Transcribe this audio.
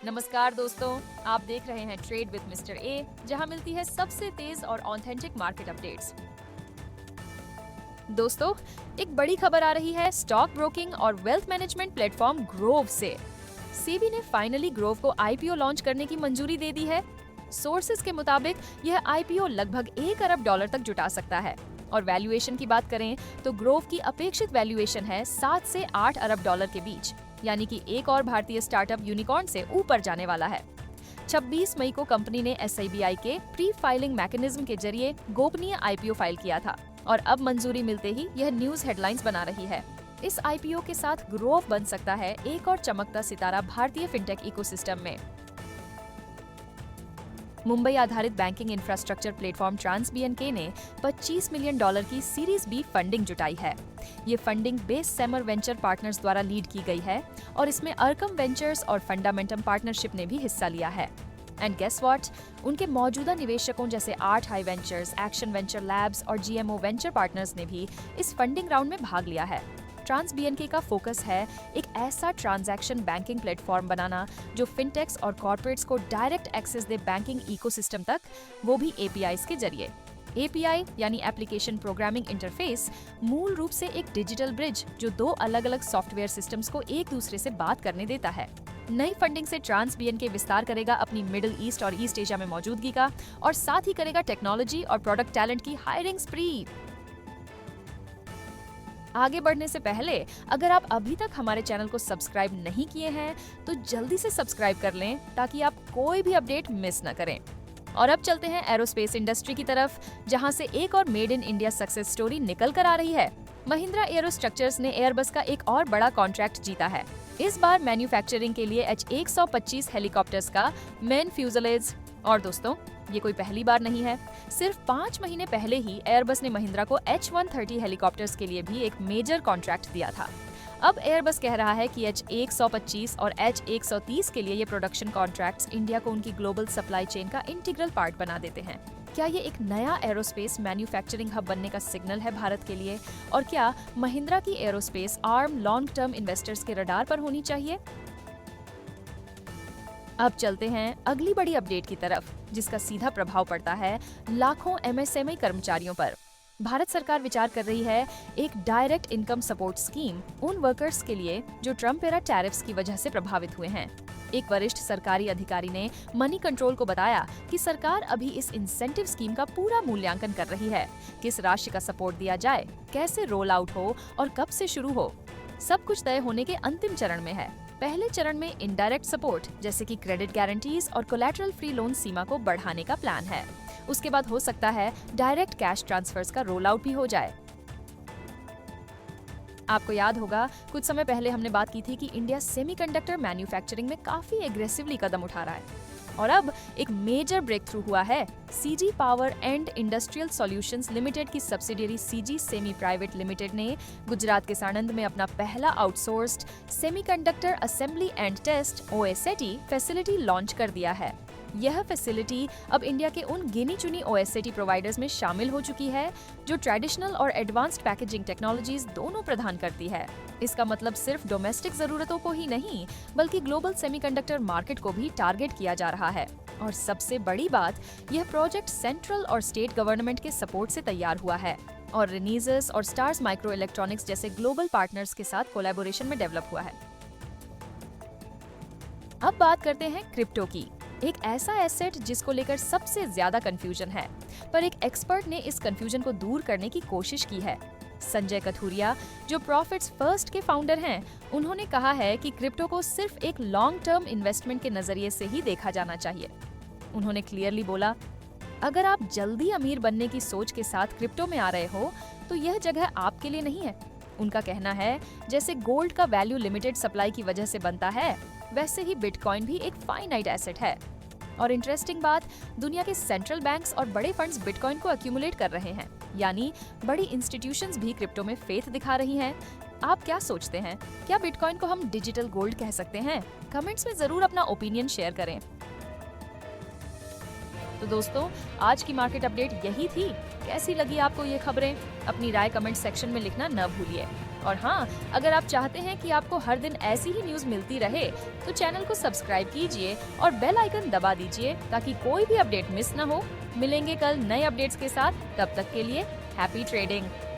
नमस्कार दोस्तों, आप देख रहे हैं ट्रेड विद मिस्टर ए, जहां मिलती है सबसे तेज और ऑथेंटिक मार्केट अपडेट्स। दोस्तों, एक बड़ी खबर आ रही है स्टॉक ब्रोकिंग और वेल्थ मैनेजमेंट प्लेटफॉर्म ग्रोव से। सेबी ने फाइनली ग्रोव को आईपीओ लॉन्च करने की मंजूरी दे दी है। सोर्सेज के मुताबिक यह आईपीओ लगभग $1 अरब तक जुटा सकता है। और वैल्यूएशन की बात करें तो ग्रोव की अपेक्षित वैल्यूएशन है 7 से 8 अरब डॉलर के बीच, यानी कि एक और भारतीय स्टार्टअप यूनिकॉर्न से ऊपर जाने वाला है। 26 मई को कंपनी ने एसआईबीआई के प्री फाइलिंग मैकेनिज्म के जरिए गोपनीय आईपीओ फाइल किया था और अब मंजूरी मिलते ही यह न्यूज हेडलाइंस बना रही है। इस आईपीओ के साथ ग्रोव बन सकता है एक और चमकता सितारा भारतीय फिनटेक इकोसिस्टम में। मुंबई आधारित बैंकिंग इंफ्रास्ट्रक्चर प्लेटफॉर्म ट्रांसबीएनके ने $25 मिलियन की सीरीज बी फंडिंग जुटाई है। ये फंडिंग बेस सेमर वेंचर पार्टनर्स द्वारा लीड की गई है और इसमें अरकम वेंचर्स और फंडामेंटम पार्टनरशिप ने भी हिस्सा लिया है। एंड गेस व्हाट, उनके मौजूदा निवेशकों जैसे art high ventures, action venture labs और जीएमओ वेंचर पार्टनर्स ने भी इस फंडिंग राउंड में भाग लिया है। ट्रांसबीएनके का फोकस है एक ऐसा ट्रांजैक्शन बैंकिंग प्लेटफॉर्म बनाना जो फिनटेक्स और कॉर्पोरेट्स को डायरेक्ट एक्सेस दे बैंकिंग इकोसिस्टम तक, वो भी एपीआईज के जरिए। एपीआई यानी एप्लीकेशन प्रोग्रामिंग इंटरफेस मूल रूप से एक डिजिटल ब्रिज जो दो अलग-अलग सॉफ्टवेयर सिस्टम्स को एक दूसरे से बात करने देता है। नई फंडिंग से ट्रांसबीएनके विस्तार करेगा अपनी मिडिल ईस्ट और ईस्ट एशिया में मौजूदगी का और साथ ही करेगा टेक्नोलॉजी और प्रोडक्ट टैलेंट की हायरिंग स्प्री। आगे बढ़ने से पहले अगर आप अभी तक हमारे चैनल को सब्सक्राइब नहीं किए हैं तो जल्दी से सब्सक्राइब कर लें ताकि आप कोई भी अपडेट मिस न करें। और अब चलते हैं एरोस्पेस इंडस्ट्री की तरफ, जहां से एक और made in India success story निकल कर आ रही है। महिंद्रा एरोस्ट्रक्चर्स ने एयरबस का एक और बड़ा कॉन्ट्रैक्ट जीता है। इस बार मैन्युफैक्चरिंग के लिए H125 हेलीकॉप्टर्स का मेन फ्यूजलेज। और दोस्तों, ये कोई पहली बार नहीं है। सिर्फ 5 महीने पहले ही एयरबस ने महिंद्रा को H130 हेलीकॉप्टर्स के लिए भी एक मेजर कॉन्ट्रैक्ट दिया था। अब एयरबस कह रहा है कि H125 और H130 के लिए ये प्रोडक्शन कॉन्ट्रैक्ट्स इंडिया को उनकी ग्लोबल सप्लाई चेन का इंटीग्रल पार्ट बना देते हैं। क्या ये एक नया एरोस्पेस मैन्युफैक्चरिंग हब बनने का सिग्नल है भारत के लिए? और क्या महिंद्रा की aerospace arm long term investors के रडार पर होनी चाहिए? अब चलते हैं अगली बड़ी अपडेट की तरफ, जिसका सीधा प्रभाव पड़ता है लाखों एमएसएमई कर्मचारियों पर। भारत सरकार विचार कर रही है एक डायरेक्ट इनकम सपोर्ट स्कीम उन वर्कर्स के लिए जो ट्रम्प एरा टैरिफ्स की वजह से प्रभावित हुए हैं। एक वरिष्ठ सरकारी अधिकारी ने मनी कंट्रोल को बताया कि सरकार अभी इस इंसेंटिव स्कीम का पूरा मूल्यांकन कर रही है। किस राशि का सपोर्ट दिया जाए, कैसे रोल आउट हो और कब से शुरू हो, सब कुछ तय होने के अंतिम चरण में है। पहले चरण में इनडायरेक्ट सपोर्ट जैसे कि क्रेडिट गारंटीज और कोलैटरल फ्री लोन सीमा को बढ़ाने का प्लान है। उसके बाद हो सकता है डायरेक्ट कैश ट्रांसफर्स का रोल आउट भी हो जाए। आपको याद होगा कुछ समय पहले हमने बात की थी कि इंडिया सेमीकंडक्टर मैन्युफैक्चरिंग में काफी एग्रेसिवली कदम उठा रहा है और अब एक मेजर ब्रेक थ्रू हुआ है। CG power and industrial solutions limited की subsidiary CG semi private limited ने गुजरात के साणंद में अपना पहला outsourced semiconductor assembly and test OSAT facility launch कर दिया है। यह फैसिलिटी अब इंडिया के उन गिनी चुनी OSAT प्रोवाइडर्स में शामिल हो चुकी है जो ट्रेडिशनल और एडवांस्ड पैकेजिंग टेक्नोलॉजीज दोनों प्रदान करती है। इसका मतलब सिर्फ डोमेस्टिक जरूरतों को ही नहीं बल्कि ग्लोबल सेमीकंडक्टर मार्केट को भी टारगेट किया जा रहा है। और सबसे बड़ी बात, यह प्रोजेक्ट सेंट्रल और स्टेट गवर्नमेंट के सपोर्ट से तैयार हुआ है और रेनिजस और स्टार्स माइक्रो इलेक्ट्रॉनिक्स जैसे ग्लोबल पार्टनर्स के साथ कोलैबोरेशन में डेवलप हुआ है। अब बात करते हैं क्रिप्टो की, एक ऐसा एसेट जिसको लेकर सबसे ज्यादा कंफ्यूजन है, पर एक एक्सपर्ट ने इस कंफ्यूजन को दूर करने की कोशिश की है। संजय कथुरिया, जो प्रॉफिट्स फर्स्ट के फाउंडर हैं, उन्होंने कहा है कि क्रिप्टो को सिर्फ एक लॉन्ग टर्म इन्वेस्टमेंट के नजरिए से ही देखा जाना चाहिए। उन्होंने क्लियरली बोला, अगर आप जल्दी अमीर बनने की सोच के साथ क्रिप्टो में आ रहे हो तो यह जगह आपके लिए नहीं है। उनका कहना है जैसे गोल्ड का वैल्यू लिमिटेड सप्लाई की वजह से बनता है, वैसे ही बिटकॉइन भी एक फाइनाइट एसेट है। और इंटरेस्टिंग बात, दुनिया के सेंट्रल बैंक्स और बड़े फंड्स बिटकॉइन को एक्यूमुलेट कर रहे हैं, यानी बड़ी इंस्टीट्यूशंस भी क्रिप्टो में फेथ दिखा रही हैं। आप क्या सोचते हैं, क्या बिटकॉइन को हम डिजिटल गोल्ड कह सकते हैं? कमेंट्स में जरूर अपना ओपिनियन शेयर करें। तो दोस्तों, आज की मार्केट अपडेट यही थी। कैसी लगी आपको ये खबरें? अपनी राय कमेंट सेक्शन में लिखना न भूलिए। और हाँ, अगर आप चाहते हैं कि आपको हर दिन ऐसी ही न्यूज मिलती रहे, तो चैनल को सब्सक्राइब कीजिए और बेल आइकन दबा दीजिए ताकि कोई भी अपडेट मिस न हो। मिलेंगे कल नए अपडेट्स के साथ, तब तक के लिए हैप्पी ट्रेडिंग।